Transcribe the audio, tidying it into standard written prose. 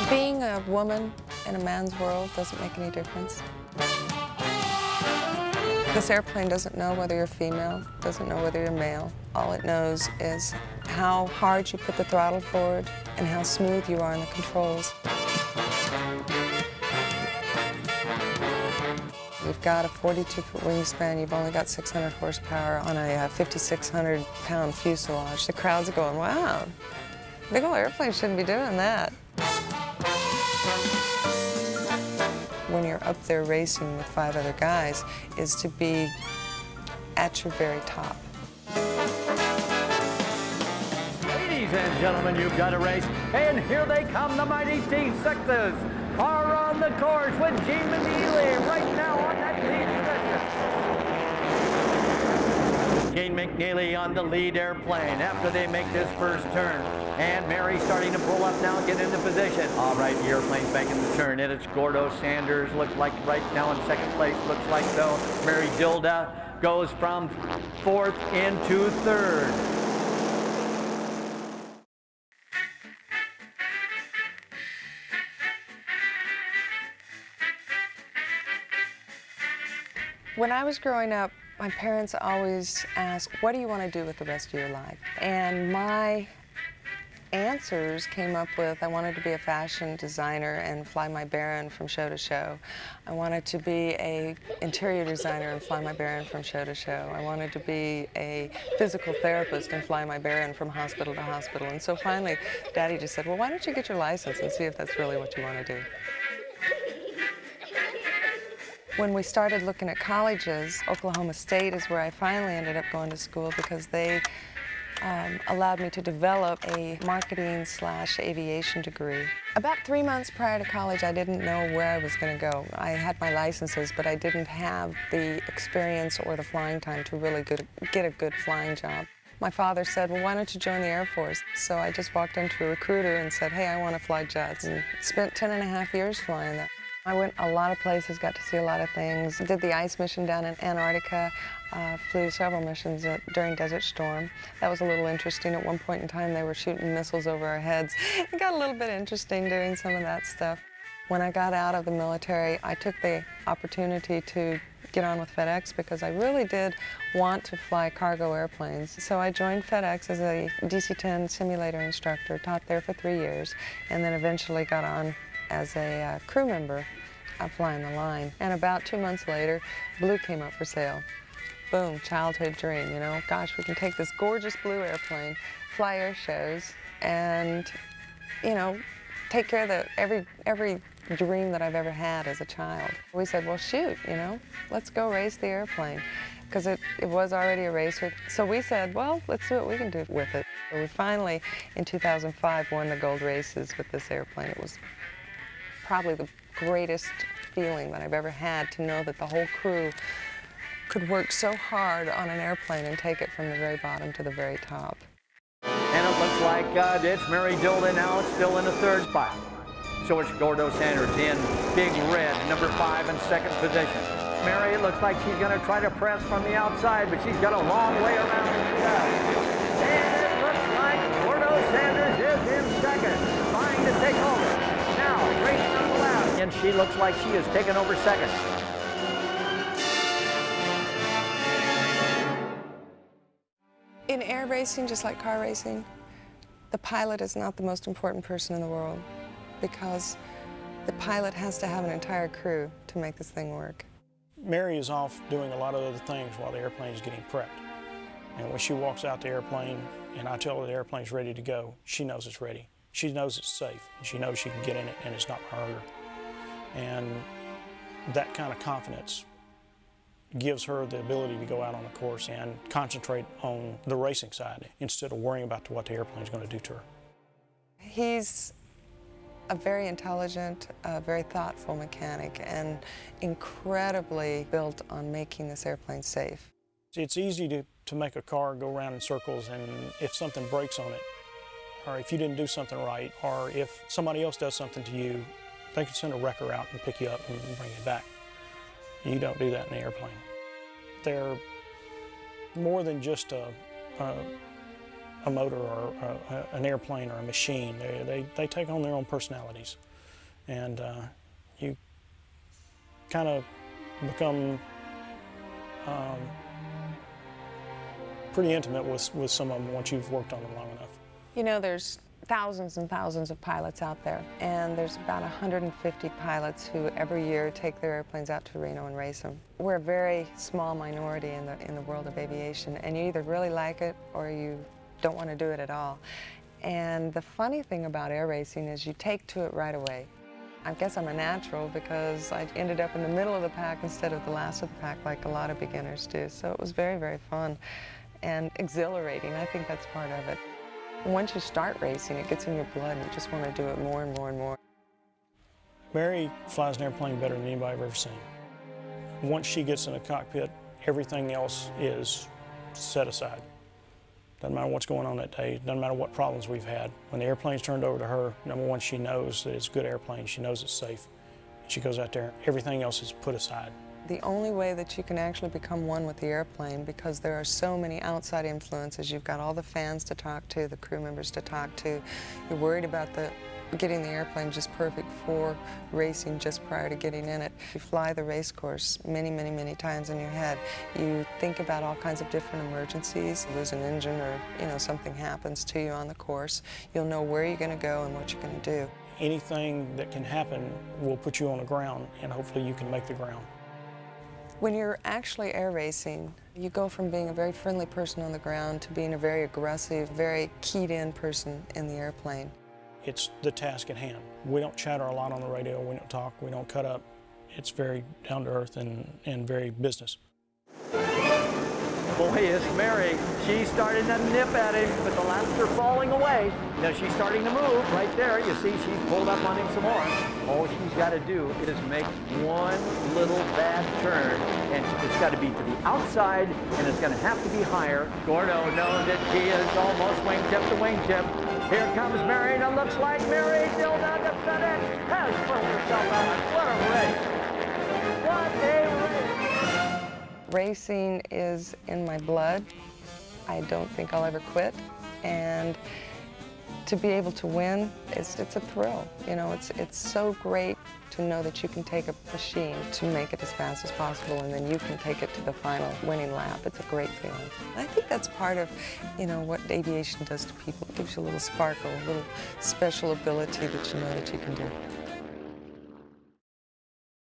Being a woman in a man's world doesn't make any difference. This airplane doesn't know whether you're female, doesn't know whether you're male. All it knows is how hard you put the throttle forward and how smooth you are in the controls. You've got a 42-foot wingspan, you've only got 600 horsepower on a 5,600-pound fuselage. The crowd's going, wow, big old airplane shouldn't be doing that. When you're up there racing with 5 other guys is to be at your very top. Ladies and gentlemen, you've got a race, and here they come, the mighty D6s are on the course with Gene McNeely right now on that lead position. Gene McNeely on the lead airplane after they make this first turn. And Mary starting to pull up now, get into position. All right, the airplane's making the turn, and it's Gordo Sanders, looks like right now in second place, looks like so. Mary Dilda goes from 4th into 3rd. When I was growing up, my parents always asked, what do you want to do with the rest of your life? And my answers came up with, I wanted to be a fashion designer and fly my Baron from show to show. I wanted to be an interior designer and fly my Baron from show to show. I wanted to be a physical therapist and fly my Baron from hospital to hospital. And so finally, Daddy just said, well, why don't you get your license and see if that's really what you want to do? When we started looking at colleges, Oklahoma State is where I finally ended up going to school because they allowed me to develop a marketing/aviation degree. About 3 months prior to college, I didn't know where I was going to go. I had my licenses, but I didn't have the experience or the flying time to really get a good flying job. My father said, well, why don't you join the Air Force? So I just walked into a recruiter and said, hey, I want to fly jets, and spent 10.5 years flying them. I went a lot of places, got to see a lot of things. Did the ice mission down in Antarctica, flew several missions during Desert Storm. That was a little interesting. At one point in time, they were shooting missiles over our heads. It got a little bit interesting doing some of that stuff. When I got out of the military, I took the opportunity to get on with FedEx because I really did want to fly cargo airplanes. So I joined FedEx as a DC-10 simulator instructor, taught there for 3 years, and then eventually got on as a crew member of flying the line. And about 2 months later, Blue came up for sale. Boom, childhood dream, you know. Gosh, we can take this gorgeous blue airplane, fly air shows, and, you know, take care of every dream that I've ever had as a child. We said, well, shoot, you know, let's go race the airplane, because it was already a racer. So we said, well, let's see what we can do with it. So we finally, in 2005, won the gold races with this airplane. It was probably the greatest feeling that I've ever had, to know that the whole crew could work so hard on an airplane and take it from the very bottom to the very top. And it looks like it's Mary Dilda now, still in the 3rd spot. So it's Gordo Sanders in big red, number 5 in 2nd position. Mary, it looks like she's going to try to press from the outside, but she's got a long way around. And it looks like Gordo Sanders is in 2nd, trying to take over. Now, racing on the left, and she looks like she has taken over 2nd. In air racing, just like car racing, the pilot is not the most important person in the world, because the pilot has to have an entire crew to make this thing work. Mary is off doing a lot of other things while the airplane is getting prepped. And when she walks out the airplane and I tell her the airplane's ready to go, she knows it's ready. She knows it's safe, and she knows she can get in it and it's not going to hurt her. And that kind of confidence gives her the ability to go out on the course and concentrate on the racing side instead of worrying about what the airplane's going to do to her. He's a very intelligent, very thoughtful mechanic, and incredibly built on making this airplane safe. It's easy to make a car go around in circles, and if something breaks on it, or if you didn't do something right, or if somebody else does something to you, they can send a wrecker out and pick you up and bring you back. You don't do that in an airplane. they're more than just a motor or an airplane or a machine. They take on their own personalities, and you kind of become pretty intimate with some of them once you've worked on them long enough. You know, there's thousands and thousands of pilots out there, and there's about 150 pilots who every year take their airplanes out to Reno and race them. We're a very small minority in the world of aviation, and you either really like it or you don't want to do it at all. And the funny thing about air racing is you take to it right away. I guess I'm a natural because I ended up in the middle of the pack instead of the last of the pack like a lot of beginners do. So it was very, very fun and exhilarating. I think that's part of it. Once you start racing, it gets in your blood and you just want to do it more and more and more. Mary flies an airplane better than anybody I've ever seen. Once she gets in a cockpit, everything else is set aside. Doesn't matter what's going on that day, doesn't matter what problems we've had. When the airplane's turned over to her, number one, she knows that it's a good airplane, she knows it's safe. She goes out there, everything else is put aside. The only way that you can actually become one with the airplane, because there are so many outside influences, you've got all the fans to talk to, the crew members to talk to, you're worried about getting the airplane just perfect for racing just prior to getting in it. You fly the race course many, many, many times in your head. You think about all kinds of different emergencies. You lose an engine or, you know, something happens to you on the course. You'll know where you're going to go and what you're going to do. Anything that can happen will put you on the ground, and hopefully you can make the ground. When you're actually air racing, you go from being a very friendly person on the ground to being a very aggressive, very keyed-in person in the airplane. It's the task at hand. We don't chatter a lot on the radio, we don't talk, we don't cut up. It's very down to earth and very business. Boy, is Mary. She's starting to nip at him, but the laps are falling away. Now she's starting to move right there. You see she's pulled up on him some more. All she's got to do is make one little bad turn, and it's got to be to the outside, and it's going to have to be higher. Gordo knows that he is almost wingtip to wingtip. Here comes Mary, and it looks like Mary Dilda to FedEx has pulled herself out. What a race! What a race! Racing is in my blood. I don't think I'll ever quit. And to be able to win, it's a thrill. You know, it's so great to know that you can take a machine to make it as fast as possible, and then you can take it to the final winning lap. It's a great feeling. I think that's part of, you know, what aviation does to people. It gives you a little sparkle, a little special ability that you know that you can do.